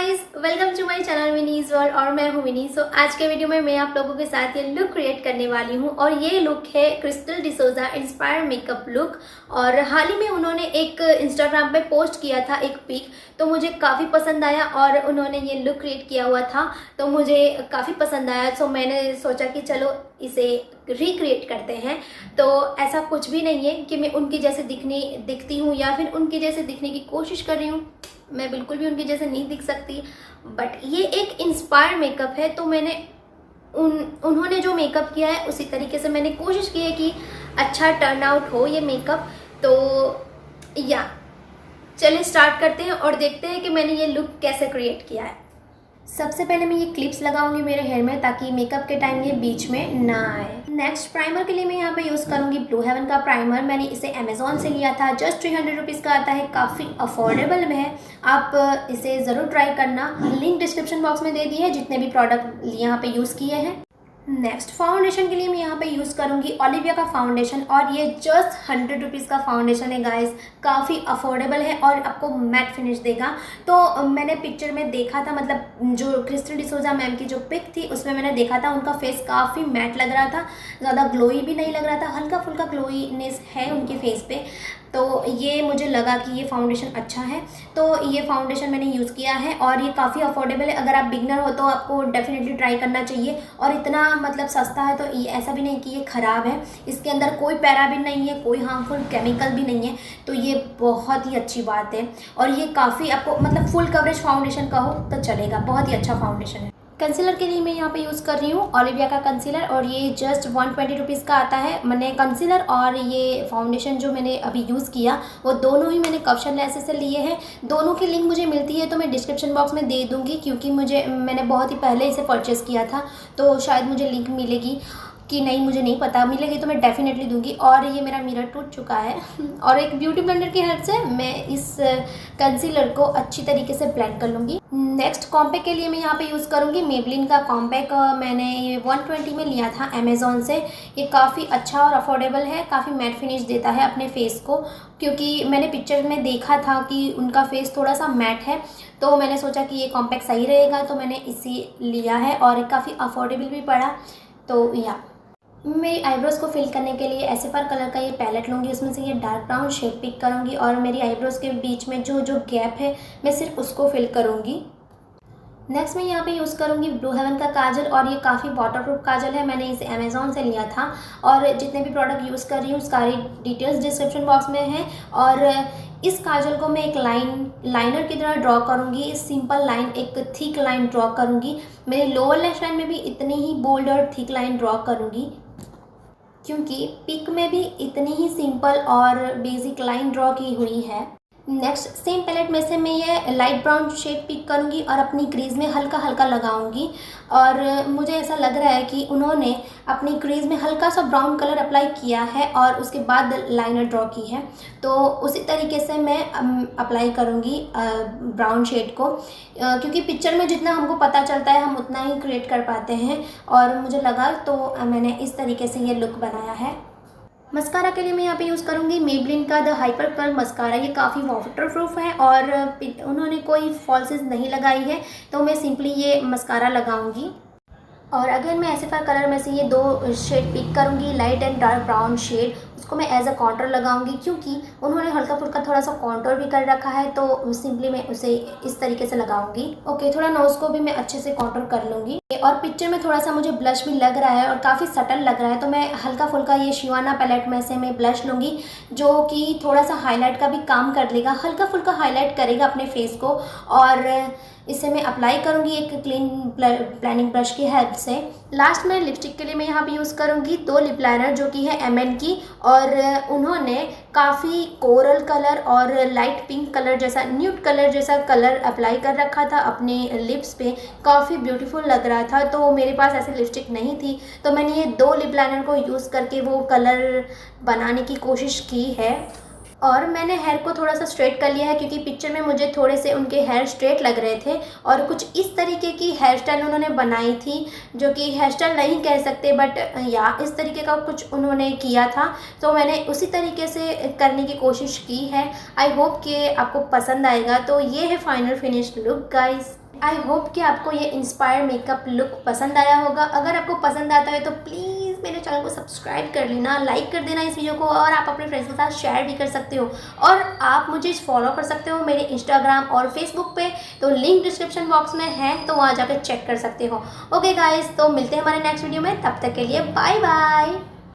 Guys, welcome to my channel Vini's world और मैं हूं विनी। सो आज के वीडियो में मैं आप लोगों के साथ ये लुक क्रिएट करने वाली हूं और ये लुक है crystal D'Souza inspire makeup look. और हाल ही में उन्होंने एक इंस्टाग्राम पे पोस्ट किया था एक पिक, तो मुझे काफ़ी पसंद आया और उन्होंने ये लुक क्रिएट किया हुआ था तो मुझे काफ़ी पसंद आया। सो मैंने सोचा कि चलो इसे रिक्रिएट करते हैं। तो ऐसा कुछ भी नहीं है कि मैं उनकी जैसे दिखती हूँ या फिर उनकी जैसे दिखने की कोशिश कर रही हूँ। मैं बिल्कुल भी उनकी जैसे नहीं दिख सकती, बट ये एक इंस्पायर मेकअप है। तो मैंने उन्होंने जो मेकअप किया है उसी तरीके से मैंने कोशिश की है कि अच्छा टर्न आउट हो ये मेकअप। तो या चलिए स्टार्ट करते हैं और देखते हैं कि मैंने ये लुक कैसे क्रिएट किया है। सबसे पहले मैं ये क्लिप्स लगाऊंगी मेरे हेयर में ताकि मेकअप के टाइम ये बीच में ना आए। नेक्स्ट प्राइमर के लिए मैं यहाँ पे यूज़ करूँगी ब्लू हेवन का प्राइमर। मैंने इसे अमेजोन से लिया था, जस्ट 300 रुपीज़ का आता है, काफ़ी अफोर्डेबल में है। आप इसे ज़रूर ट्राई करना, लिंक डिस्क्रिप्शन बॉक्स में दे दी है जितने भी प्रोडक्ट यहाँ पे यूज़ किए हैं। नेक्स्ट फाउंडेशन के लिए मैं यहाँ पे यूज़ करूँगी ओलिविया का फाउंडेशन और ये जस्ट 100 रुपीज़ का फाउंडेशन है गाइस, काफ़ी अफोर्डेबल है और आपको मैट फिनिश देगा। तो मैंने पिक्चर में देखा था, मतलब जो क्रिस्टल डिसोजा मैम की जो पिक थी उसमें मैंने देखा था उनका फेस काफ़ी मैट लग रहा था, ज़्यादा ग्लोई भी नहीं लग रहा था, हल्का फुल्का ग्लोईनेस है उनके फेस पे। तो ये मुझे लगा कि ये फाउंडेशन अच्छा है, तो ये फाउंडेशन मैंने यूज़ किया है और ये काफ़ी अफोर्डेबल है। अगर आप बिगनर हो तो आपको डेफिनेटली ट्राई करना चाहिए। और इतना मतलब सस्ता है, तो ये ऐसा भी नहीं कि ये ख़राब है, इसके अंदर कोई पैराबिन नहीं है, कोई हार्मफुल केमिकल भी नहीं है, तो ये बहुत ही अच्छी बात है। और ये काफ़ी आपको मतलब फुल कवरेज फाउंडेशन का हो तो चलेगा, बहुत ही अच्छा फाउंडेशन है। कंसीलर के लिए मैं यहाँ पे यूज़ कर रही हूँ ओलिविया का कंसीलर और ये जस्ट 120 रुपीज़ का आता है। मैंने कंसीलर और ये फाउंडेशन जो मैंने अभी यूज़ किया वो दोनों ही मैंने कप्शन लेसेस से लिए हैं। दोनों की लिंक मुझे मिलती है तो मैं डिस्क्रिप्शन बॉक्स में दे दूँगी, क्योंकि मैंने बहुत ही पहले इसे परचेज़ किया था, तो शायद मुझे लिंक मिलेगी कि नहीं मुझे नहीं पता, मिलेगी तो मैं डेफिनेटली दूंगी। और ये मेरा मिरर टूट चुका है और एक ब्यूटी ब्लेंडर की हेल्प से मैं इस कंसीलर को अच्छी तरीके से ब्लेंड कर लूँगी। नेक्स्ट कॉम्पैक्ट के लिए मैं यहाँ पे यूज़ करूँगी मेबलिन का कॉम्पैक्ट। मैंने ये 120 में लिया था अमेज़ॉन से। ये काफ़ी अच्छा और अफोर्डेबल है, काफ़ी मैट फिनिश देता है अपने फेस को, क्योंकि मैंने पिक्चर में देखा था कि उनका फेस थोड़ा सा मैट है, तो मैंने सोचा कि ये कॉम्पैक्ट सही रहेगा, तो मैंने इसी लिया है और काफ़ी अफोर्डेबल भी पड़ा। तो या मेरी आईब्रोज़ को फिल करने के लिए एसेफर कलर का ये पैलेट लूँगी, उसमें से ये डार्क ब्राउन शेड पिक करूँगी और मेरी आईब्रोज़ के बीच में जो जो गैप है मैं सिर्फ उसको फिल करूँगी। नेक्स्ट मैं यहाँ पे यूज़ करूँगी ब्लू हेवन का काजल और ये काफ़ी वाटरप्रूफ काजल है, मैंने इसे अमेज़ॉन से लिया था और जितने भी प्रोडक्ट यूज़ कर रही हूँ सारी डिटेल्स डिस्क्रिप्शन बॉक्स में है। और इस काजल को मैं एक लाइनर की तरह ड्रॉ करूँगी, सिंपल लाइन, एक थिक लाइन ड्रॉ करूँगी। मेरी लोअर लैश लाइन में भी इतनी ही बोल्ड और थिक लाइन ड्रॉ करूँगी, क्योंकि पिक में भी इतनी ही सिंपल और बेसिक लाइन ड्रॉ की हुई है। नेक्स्ट सेम पैलेट में से मैं ये लाइट ब्राउन शेड पिक करूँगी और अपनी क्रीज़ में हल्का हल्का लगाऊंगी। और मुझे ऐसा लग रहा है कि उन्होंने अपनी क्रीज़ में हल्का सा ब्राउन कलर अप्लाई किया है और उसके बाद लाइनर ड्रॉ की है, तो उसी तरीके से मैं अप्लाई करूँगी ब्राउन शेड को, क्योंकि पिक्चर में जितना हमको पता चलता है हम उतना ही क्रिएट कर पाते हैं और मुझे लगा तो मैंने इस तरीके से ये लुक बनाया है। मस्कारा के लिए मैं यहाँ पे यूज़ करूँगी मेबलिन का द हाइपर कर्ल मस्कारा। ये काफ़ी वाटर प्रूफ है और उन्होंने कोई फॉल्सेस नहीं लगाई है, तो मैं सिंपली ये मस्कारा लगाऊंगी। और अगेन मैं एसेफर कलर में से ये दो शेड पिक करूँगी, light and dark brown shade, उसको मैं एज अ कॉन्टोर लगाऊंगी, क्योंकि उन्होंने हल्का फुल्का थोड़ा सा कॉन्टोर भी कर रखा है, तो सिंपली मैं उसे इस तरीके से लगाऊंगी। ओके, थोड़ा नोज़ को भी मैं अच्छे से कॉन्टोर कर लूँगी। और पिक्चर में थोड़ा सा मुझे ब्लश भी लग रहा है और काफ़ी सटल लग रहा है, तो मैं हल्का फुल्का ये शिवाना पैलेट में से मैं ब्लश लूँगी, जो कि थोड़ा सा हाईलाइट का भी काम कर लेगा, हल्का फुल्का हाईलाइट करेगा अपने फेस को। और इसे मैं अप्लाई करूँगी एक क्लीन ब्लेंडिंग ब्रश की हेल्प से। लास्ट में लिपस्टिक के लिए मैं यहाँ पे यूज़ करूँगी दो लिप लाइनर, जो कि है MN की, और उन्होंने काफ़ी कोरल कलर और लाइट पिंक कलर जैसा, न्यूड कलर जैसा कलर अप्लाई कर रखा था अपने लिप्स पे, काफ़ी ब्यूटीफुल लग रहा था। तो मेरे पास ऐसे लिपस्टिक नहीं थी, तो मैंने ये दो लिप लाइनर को यूज़ करके वो कलर बनाने की कोशिश की है। और मैंने हेयर को थोड़ा सा स्ट्रेट कर लिया है, क्योंकि पिक्चर में मुझे थोड़े से उनके हेयर स्ट्रेट लग रहे थे और कुछ इस तरीके की हेयर स्टाइल उन्होंने बनाई थी, जो कि हेयर स्टाइल नहीं कह सकते, बट या इस तरीके का कुछ उन्होंने किया था, तो मैंने उसी तरीके से करने की कोशिश की है। आई होप कि आपको पसंद आएगा। तो ये है final finish look guys. I hope कि आपको ये इंस्पायर मेकअप लुक पसंद आया होगा। अगर आपको पसंद आता है तो प्लीज़ मेरे चैनल को सब्सक्राइब कर लेना, लाइक कर देना इस वीडियो को, और आप अपने फ्रेंड्स के साथ शेयर भी कर सकते हो। और आप मुझे फॉलो कर सकते हो मेरे इंस्टाग्राम और फेसबुक पे, तो लिंक डिस्क्रिप्शन बॉक्स में है, तो वहाँ जाकर चेक कर सकते हो। ओके गाइज, तो मिलते हैं हमारे नेक्स्ट वीडियो में, तब तक के लिए बाय बाय।